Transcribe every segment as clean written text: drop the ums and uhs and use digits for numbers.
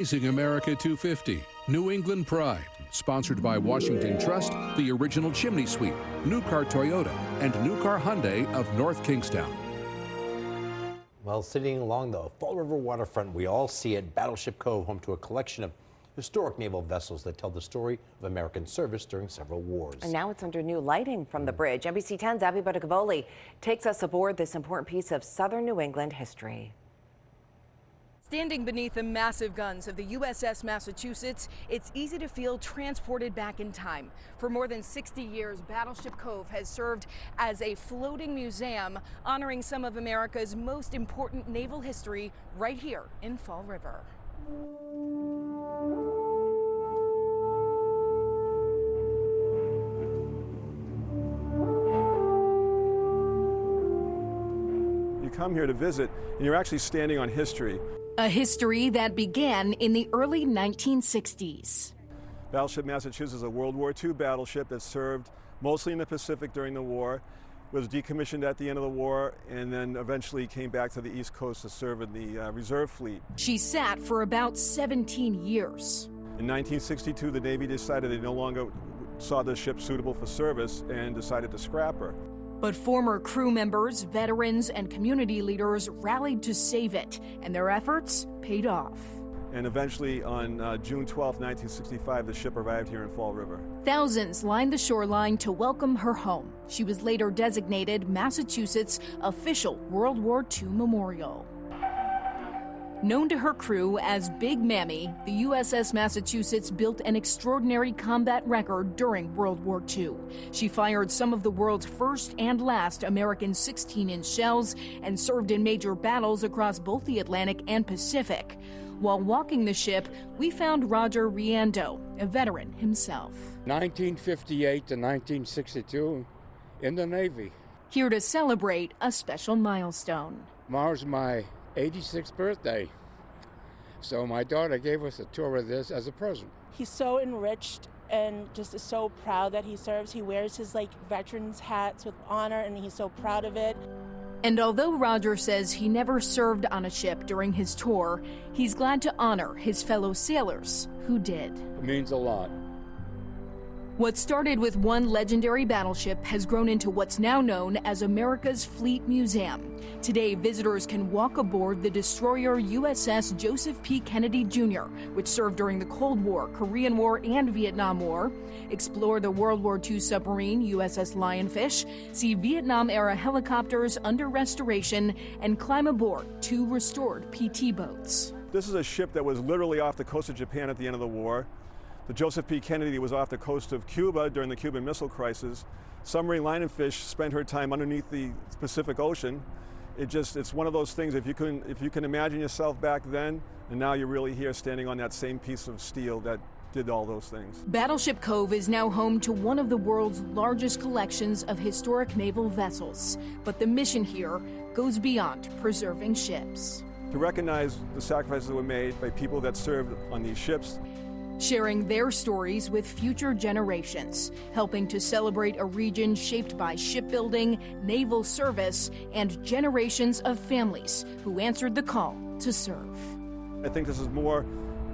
Amazing America 250, New England Pride, sponsored by Washington Trust, the original chimney sweep, New Car Toyota, and New Car Hyundai of North Kingstown. Well, sitting along the Fall River waterfront, we all see it, Battleship Cove, home to a collection of historic naval vessels that tell the story of American service during several wars. And now it's under new lighting from the bridge. NBC 10's Abby Buttacavoli takes us aboard this important piece of southern New England history. Standing beneath the massive guns of the USS Massachusetts, it's easy to feel transported back in time. For more than 60 years, Battleship Cove has served as a floating museum honoring some of America's most important naval history right here in Fall River. You come here to visit, and you're actually standing on history. A history that began in the early 1960s. Battleship Massachusetts is a World War II battleship that served mostly in the Pacific during the war, was decommissioned at the end of the war, and then eventually came back to the East Coast to serve in the reserve fleet. She sat for about 17 years. In 1962, the Navy decided they no longer saw the ship suitable for service and decided to scrap her. But former crew members, veterans, and community leaders rallied to save it, and their efforts paid off. And eventually, on June 12, 1965, the ship arrived here in Fall River. Thousands lined the shoreline to welcome her home. She was later designated Massachusetts' official World War II memorial. Known to her crew as Big Mammy, the USS Massachusetts built an extraordinary combat record during World War II. She fired some of the world's first and last American 16-inch shells and served in major battles across both the Atlantic and Pacific. While walking the ship, we found Roger Riando, a veteran himself. 1958 to 1962 in the Navy. Here to celebrate a special milestone. Tomorrow's my 86th birthday, so my daughter gave us a tour of this as a present. He's so enriched and just is so proud that he serves. He wears his veterans hats with honor, and he's so proud of it. And although Roger says he never served on a ship during his tour, he's glad to honor his fellow sailors who did. It means a lot. What started with one legendary battleship has grown into what's now known as America's Fleet Museum. Today, visitors can walk aboard the destroyer USS Joseph P. Kennedy Jr., which served during the Cold War, Korean War, and Vietnam War, explore the World War II submarine USS Lionfish, see Vietnam-era helicopters under restoration, and climb aboard two restored PT boats. This is a ship that was literally off the coast of Japan at the end of the war. The Joseph P. Kennedy was off the coast of Cuba during the Cuban Missile Crisis. Submarine Lionfish spent her time underneath the Pacific Ocean. It's one of those things, if you can imagine yourself back then, and now you're really here standing on that same piece of steel that did all those things. Battleship Cove is now home to one of the world's largest collections of historic naval vessels. But the mission here goes beyond preserving ships. To recognize the sacrifices that were made by people that served on these ships, sharing their stories with future generations, helping to celebrate a region shaped by shipbuilding, naval service, and generations of families who answered the call to serve. I think this is more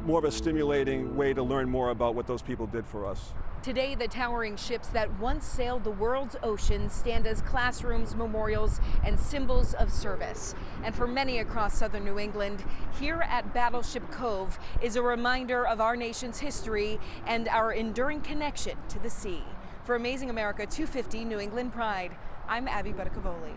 of a stimulating way to learn more about what those people did for us. Today, the towering ships that once sailed the world's oceans stand as classrooms, memorials, and symbols of service. And for many across southern New England, here at Battleship Cove is a reminder of our nation's history and our enduring connection to the sea. For Amazing America 250 New England Pride, I'm Abby Buttacavoli.